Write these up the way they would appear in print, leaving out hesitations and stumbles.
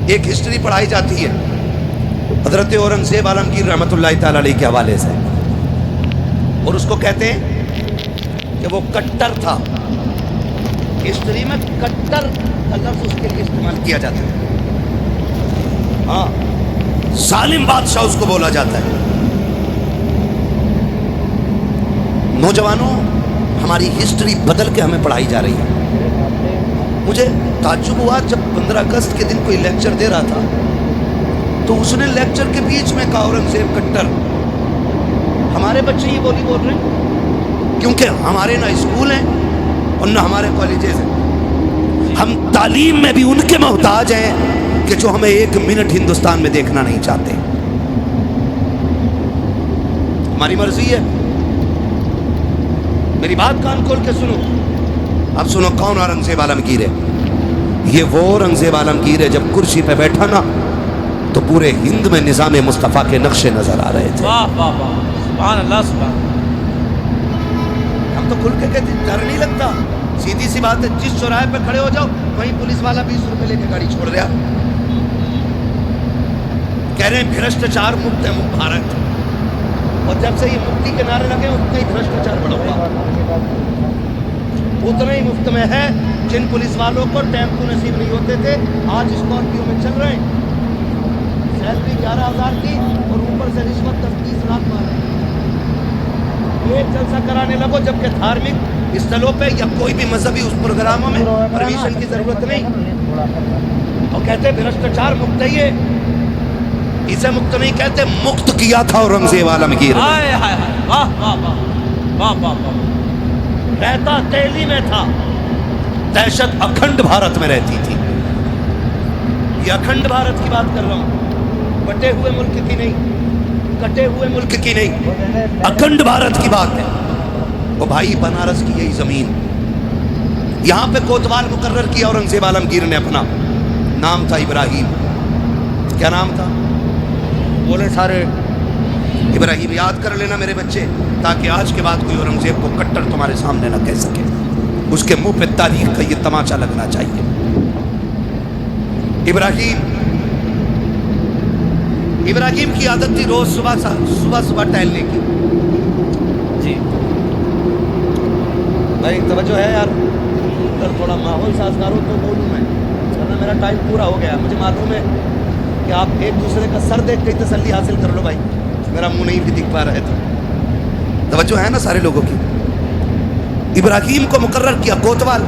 ایک ہسٹری پڑھائی جاتی ہے حضرت اورنگزیب عالمگیر رحمۃ اللہ تعالی علیہ کے حوالے سے، اور اس کو کہتے ہیں کہ وہ کٹر تھا. ہسٹری میں کٹر کا لفظ اس کے لیے استعمال کیا جاتا ہے. ہاں، ظالم بادشاہ اس کو بولا جاتا ہے. نوجوانوں، ہماری ہسٹری بدل کے ہمیں پڑھائی جا رہی ہے. مجھے تعجب ہوا جب 15 اگست کے دن کوئی لیکچر دے رہا تھا تو اس نے لیکچر کے بیچ میں کہا اورنگزیب کٹر. ہمارے بچے یہ بولی بول رہے ہیں کیونکہ ہمارے نہ اسکول ہیں اور نہ ہمارے کالجز ہیں. ہم تعلیم میں بھی ان کے محتاج ہیں کہ جو ہمیں ایک منٹ ہندوستان میں دیکھنا نہیں چاہتے. ہماری مرضی ہے. میری بات کان کھول کے سنو. اب سنو کون اورنگزیب عالمگیر ہے. یہ وہ اورنگزیب عالمگیر ہے جب کرسی پہ بیٹھا نا تو پورے ہند میں نظام مصطفیٰ کے نقشے نظر آ رہے تھے. واہ واہ واہ، سبحان اللہ سبحان. ہم تو کھل کے کہتے ڈر نہیں لگتا. سیدھی سی بات ہے، جس چوراہے پہ کھڑے ہو جاؤ وہیں پولیس والا 20 روپے لے کے گاڑی چھوڑ دیا. کہہ رہے ہیں بھرشٹاچار مکت ہے بھارت، اور جب سے یہ مکتی کے نعرے لگے اتنا ہی بھرشٹاچار بڑھا ہوا. اتنا ہی مفت میں ہے. جن پولیس والوں کو ٹیمپو نصیب نہیں ہوتے تھے آج اسکارپیو میں چل رہے ہیں. سیلری 11,000 کی اور اوپر سے رشوت 10-20 لاکھ مار رہے ہیں. ایک جلسہ کرانے لگو جبکہ دھارمک استھلوں پہ یا کوئی بھی مذہبی اس پروگراموں میں پرمیشن کی ضرورت نہیں. اور کہتے بھرشٹاچار مکت ہے. یہ اسے مکت نہیں کہتے، مکت کیا تھا اورنگزیب عالمگیر. ہائے ہائے ہائے، واہ واہ واہ واہ واہ واہ. رہتا دہلی میں تھا، دہشت اکھنڈ بھارت میں رہتی تھی. یہ اکھنڈ بھارت کی بات کر رہا ہوں، بٹے ہوئے ملک کی نہیں، کٹے ہوئے ملک کی نہیں، اکھنڈ بھارت کی بات ہے. وہ بھائی بنارس کی یہی زمین، یہاں پہ کوتوال مقرر کیا اورنگزیب عالمگیر نے. اپنا نام تھا ابراہیم. کیا نام تھا؟ بولے سارے ابراہیم. یاد کر لینا میرے بچے، تاکہ آج کے بعد کوئی اورنگزیب کو کٹر تمہارے سامنے نہ کہہ سکے. اس کے منہ پہ تاریخ کا یہ تماچا لگنا چاہیے. ابراہیم کی عادت تھی روز صبح ٹہلنے کی. جی بھائی توجہ ہے یار، اگر تھوڑا ماحول سازگار ہو تو بولوں میں، ورنہ میرا ٹائم پورا ہو گیا. مجھے معلوم ہے کہ آپ ایک دوسرے کا سر دیکھ کے تسلی حاصل کر لو. بھائی میرا منہ نہیں بھی دکھ پا رہا ہے تو توجہ ہے نا سارے لوگوں کی. ابراہیم کو مقرر کیا کوتوال.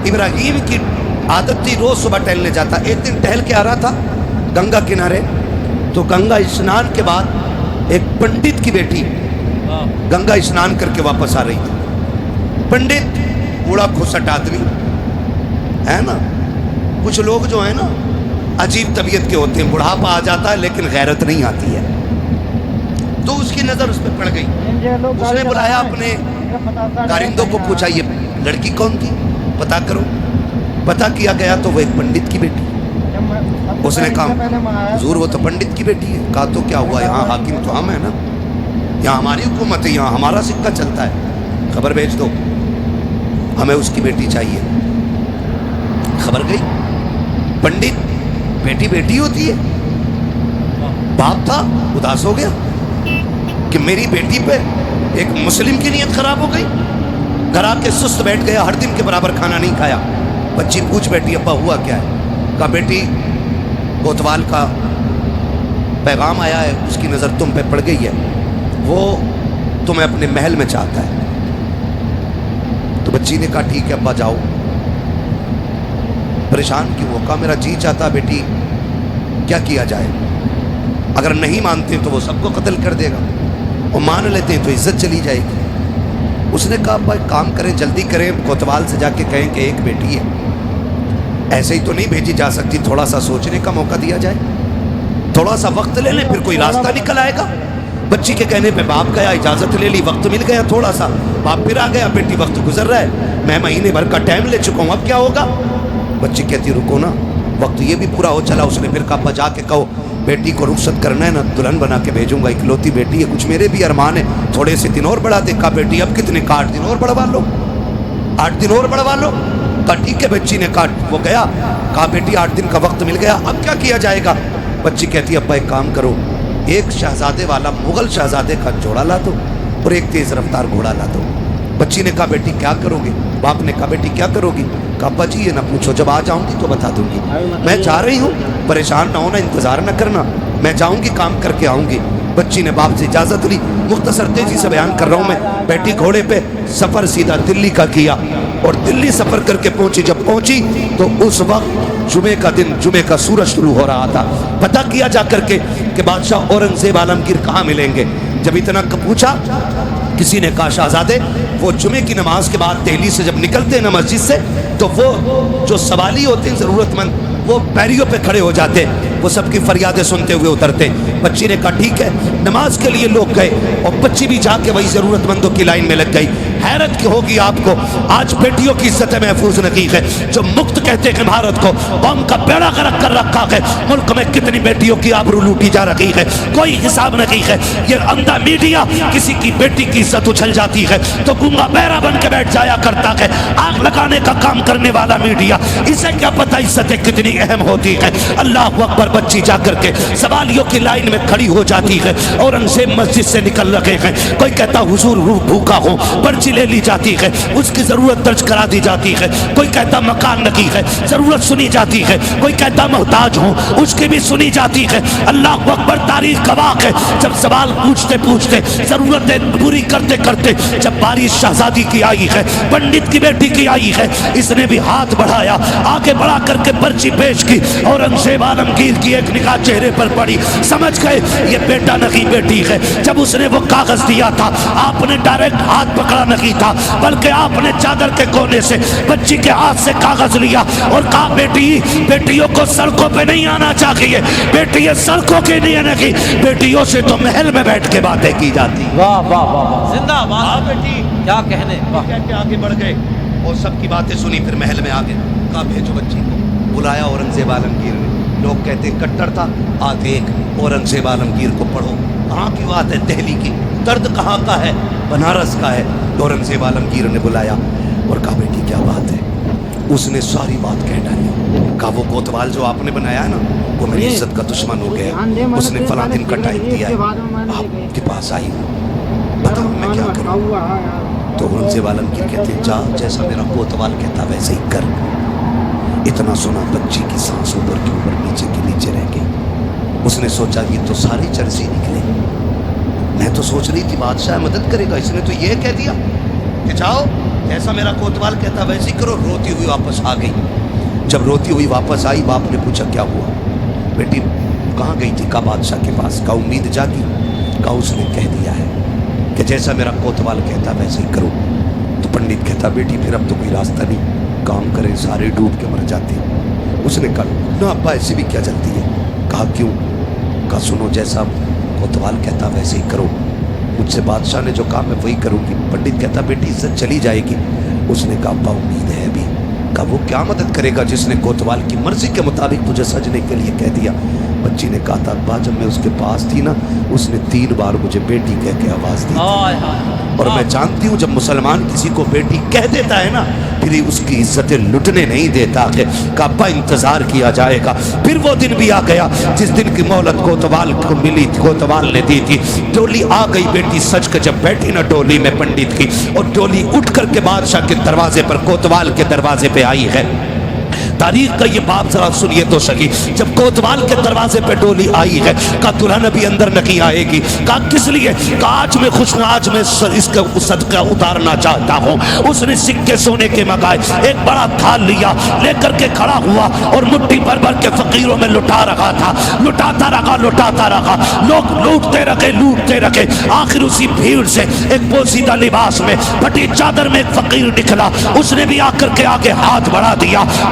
ابراہیم کی عادت تھی روز صبح ٹہلنے جاتا. ایک دن ٹہل کے آ رہا تھا گنگا کنارے، تو گنگا اسنان کے بعد ایک پنڈت کی بیٹی گنگا اسنان کر کے واپس آ رہی تھی. پنڈت بوڑھا کھسٹ آدمی ہے نا. کچھ لوگ جو ہیں نا عجیب طبیعت کے ہوتے ہیں، بڑھاپا آ جاتا ہے لیکن غیرت نہیں آتی ہے. تو اس کی نظر اس پہ پڑ گئی. اس نے بلایا اپنے کارندوں کو، پوچھا یہ لڑکی کون تھی، پتا کرو. پتا کیا گیا تو وہ ایک پنڈت کی بیٹی. اس نے کہا حضور وہ تو پنڈت کی بیٹی ہے. کہا تو کیا ہوا، یہاں حاکم تو ہم ہیں نا، یہاں ہماری حکومت ہے، یہاں ہمارا سکہ چلتا ہے. خبر بھیج دو، ہمیں اس کی بیٹی چاہیے. خبر گئی. پنڈت بیٹی بیٹی ہوتی ہے. باپ تھا اداس ہو گیا کہ میری بیٹی پہ ایک مسلم کی نیت خراب ہو گئی. گھر آ کے سست بیٹھ گیا، ہر دن کے برابر کھانا نہیں کھایا. بچی پوچھ بیٹھی ابا ہوا کیا ہے؟ کہا بیٹی کوتوال کا پیغام آیا ہے، اس کی نظر تم پہ پڑ گئی ہے، وہ تمہیں اپنے محل میں چاہتا ہے. تو بچی نے کہا ٹھیک ہے ابا جاؤ. پریشان کیوں ہو؟ کہا میرا جی چاہتا بیٹی، کیا کیا جائے؟ اگر نہیں مانتے تو وہ سب کو قتل کر دے گا، اور مان لیتے ہیں تو عزت چلی جائے گی. اس نے کہا ابا ایک کام کریں، جلدی کریں، کوتوال سے جا کے کہیں کہ ایک بیٹی ہے، ایسے ہی تو نہیں بھیجی جا سکتی، تھوڑا سا سوچنے کا موقع دیا جائے، تھوڑا سا وقت لے لیں، پھر کوئی راستہ نکل آئے گا. بچی کے کہنے پہ باپ گیا، اجازت لے لی، وقت مل گیا تھوڑا سا. باپ پھر آ گیا، بیٹی وقت گزر رہا ہے، میں مہینے بھر کا ٹائم لے چکا ہوں، اب کیا ہوگا؟ بچی کہتی رکو نا، وقت یہ بھی پورا ہو چلا. اس نے پھر کہا ابا جا کے کہو بیٹی کو رخصت کرنا ہے نا، دلہن بنا کے بھیجوں گا، اکلوتی بیٹی ہے، کچھ میرے بھی ارمان ہے، تھوڑے سے دن اور بڑھا دے. کہا بیٹی اب کتنے کا 8 دن اور بڑھوا لو، 8 دن اور بڑھوا لو. کہا ٹھیک ہے بچی نے کہا وہ گیا, کہا بیٹی 8 دن کا وقت مل گیا, اب کیا کیا جائے گا؟ بچی کہتی ہے ابا ایک کام کرو, ایک شہزادے والا مغل شہزادے کا جوڑا لا دو اور ایک تیز رفتار گھوڑا لا دو. بچی نے کہا بیٹی کیا کرو گے؟ باپ نے کہا بیٹی کیا کرو گی؟ کہا ابا جی یہ نہ پوچھو, جب آ جاؤں گی تو بتا دوں گی, میں جا رہی ہوں, پریشان نہ ہونا, انتظار نہ کرنا, میں جاؤں گی کام کر کے آؤں گی. بچی نے باپ سے اجازت لی. مختصر تیزی سے بیان کر رہا ہوں میں. بیٹی گھوڑے پہ, سفر سیدھا دلی کا کیا اور دلی سفر کر کے پہنچی. جب پہنچی تو اس وقت جمعے کا دن, جمعے کا سورج شروع ہو رہا تھا. پتہ کیا جا کر کے کہ بادشاہ اورنگزیب عالمگیر کہاں ملیں گے. جب اتنا پوچھا, کسی نے کہا شہزادے وہ جمعے کی نماز کے بعد دہلی سے جب نکلتے ہیں نا مسجد سے, تو وہ جو سوالی ہوتے ہیں ضرورت مند, وہ پیریوں پہ کھڑے ہو جاتے, وہ سب کی فریادیں سنتے ہوئے اترتے. بچی نے کہا ٹھیک ہے. نماز کے لیے لوگ گئے اور بچی بھی جا کے وہی ضرورت مندوں کی لائن میں لگ گئی. حیرت کی ہوگی آپ کو, آج بیٹیوں کی عزت محفوظ نہیں ہے. جو مکت کہتے ہیں بھارت کو, قوم کا بیڑا غرق کر رکھا ہے. ملک میں کتنی بیٹیوں کی آبرو لوٹی جا رہی ہے, کوئی حساب نہیں ہے. یہ اندھا میڈیا کسی کی بیٹی کی عزت اچھل جاتی ہے تو گونگا بہرا بن کے بیٹھ جایا کرتا ہے. آگ لگانے کا کام کرنے والا میڈیا, اسے کیا پتہ عزتیں کتنی اہم ہوتی ہے. اللہ اکبر. بچی جا کر کے سوالیوں کی لائن میں کھڑی ہو جاتی ہے. اورنگزیب مسجد سے نکل رہے ہیں. کوئی کہتا حضور روح بھوکا ہو, پرچی لے لی جاتی ہے, اس کی ضرورت درج کرا دی جاتی ہے. کوئی کہتا مکان نہیں ہے, ضرورت سنی جاتی ہے. کوئی کہتا محتاج ہوں, اس کی بھی سنی جاتی ہے. اللہ اکبر. تاریخ گواہ ہے, جب سوال پوچھتے پوچھتے, ضرورتیں پوری کرتے کرتے, جب باری شہزادی کی آئی ہے, پنڈت کی بیٹی کی آئی ہے, اس نے بھی ہاتھ بڑھایا, آگے بڑھا کر کے پرچی پیش کی. اورنگزیب عالمگیر کی ایک نگاہ چہرے پر پڑی, سمجھ گئے یہ بیٹا نہیں بیٹی ہے. جب اس نے وہ کاغذ دیا تھا, آپ نے ڈائریکٹ ہاتھ پکڑا نہیں تھا, بلکہ آپ نے چادر کے کونے سے بچی کے ہاتھ سے کاغذ لیا اور کہا بیٹی, بیٹیوں کو سڑکوں پہ نہیں آنا چاہیے. بیٹی سڑکوں کے نہیں آنے کی, بیٹیوں سے تو محل میں بیٹھ کے باتیں کی جاتی. واہ واہ واہ, زندہ باد بیٹی کیا کہنے. کہہ کے آگے بڑھ گئے اور سب کی باتیں سنی. پھر محل میں آگے کہا بھیجو بچی کو. بلایا اورنگزیب عالمگیر نے. لوگ کہتے ہیں کٹر تھا, آتے ایک اورنگزیب عالمگیر کو پڑھو, کہاں کی بات ہے دہلی کی, درد کہاں کا ہے, بنارس کا ہے. اورنگزیب عالمگیر نے بلایا اور کہا بیٹی کیا بات ہے. اس نے ساری بات کہہ ڈالی. کہا وہ کوتوال جو آپ نے بنایا ہے نا, وہ میری عزت کا دشمن ہو گیا. اس نے فلاں دن کا ٹائم دیا ہے, آپ کے پاس آئی ہوں, بتاؤ میں کیا کروں. تو اورنگزیب عالمگیر کہتے ہیں جا, جیسا میرا کوتوال کہتا ویسے ہی کر. اتنا سنا بچی کی سانس اوپر کی اوپر نیچے کی نیچے رہ گئی. اس نے سوچا یہ تو ساری چرسی نکلے. میں تو سوچ رہی تھی بادشاہ مدد کرے گا, اس نے تو یہ کہہ دیا کہ جاؤ جیسا میرا کوتوال کہتا ویسے ہی کرو. روتی ہوئی واپس آ گئی. جب روتی ہوئی واپس آئی, باپ نے پوچھا کیا ہوا بیٹی, کہاں گئی تھی؟ کہا بادشاہ کے پاس. کہا امید جاگی؟ کہا اس نے کہہ دیا ہے کہ جیسا میرا کوتوال کہتا ویسے ہی کرو. تو پنڈت کہتا بیٹی پھر اب تو کوئی راستہ نہیں, کام کریں سارے ڈوب کے مر جاتے. اس نے کہا نہ ابا ایسی بھی کیا جلدی ہے. کہا کیوں؟ کہا سنو جیسا کوتوال کہتا ویسے ہی کرو, مجھ سے بادشاہ نے جو کہا میں وہی کروں گی. پنڈت کہتا بیٹی عزت چلی جائے گی. اس نے کہا ابا امید ہے ابھی. کہا وہ کیا مدد کرے گا جس نے کوتوال کی مرضی کے مطابق تجھے سجنے کے لیے کہہ دیا. بچی نے کہا تھا ابا جب میں اس کے پاس تھی نا, اس نے 3 بار مجھے بیٹی کہہ کے آواز دی تھی, اور میں جانتی ہوں جب مسلمان کسی کو بیٹی کہہ دیتا ہے نا, پھر اس کی عزتیں لٹنے نہیں دیتا. کہ ابا انتظار کیا جائے گا. پھر وہ دن بھی آ گیا جس دن کی مہلت کوتوال کو ملی, کوتوال نے دی تھی. ڈولی آ گئی, بیٹی سج کے جب بیٹھی نا ڈولی میں پنڈت کی, اور ڈولی اٹھ کر کے بادشاہ کے دروازے پر, کوتوال کے دروازے پہ آئی ہے. تاریخ کا یہ باب ذرا سنیے تو صحیح. جب کوتوال کے دروازے پہ ڈولی آئی ہے, کہا دلہن ابھی اندر نہیں آئے گی. کہا کس لیے؟ کہا آج میں خوش نہ, آج میں اس کا صدقہ اتارنا چاہتا ہوں. اس نے سکے سونے کے منگائے, ایک بڑا تھال لیا, لے کر کے کھڑا ہوا اور مٹھی بھر بھر کے فقیروں میں لٹا رہا تھا. لٹاتا رہا. لوگ لوٹتے رکھے. آخر اسی بھیڑ سے ایک پوشیدہ لباس میں, پھٹی چادر میں ایک فقیر نکلا. اس نے بھی آ کر کے آگے ہاتھ بڑھا دیا.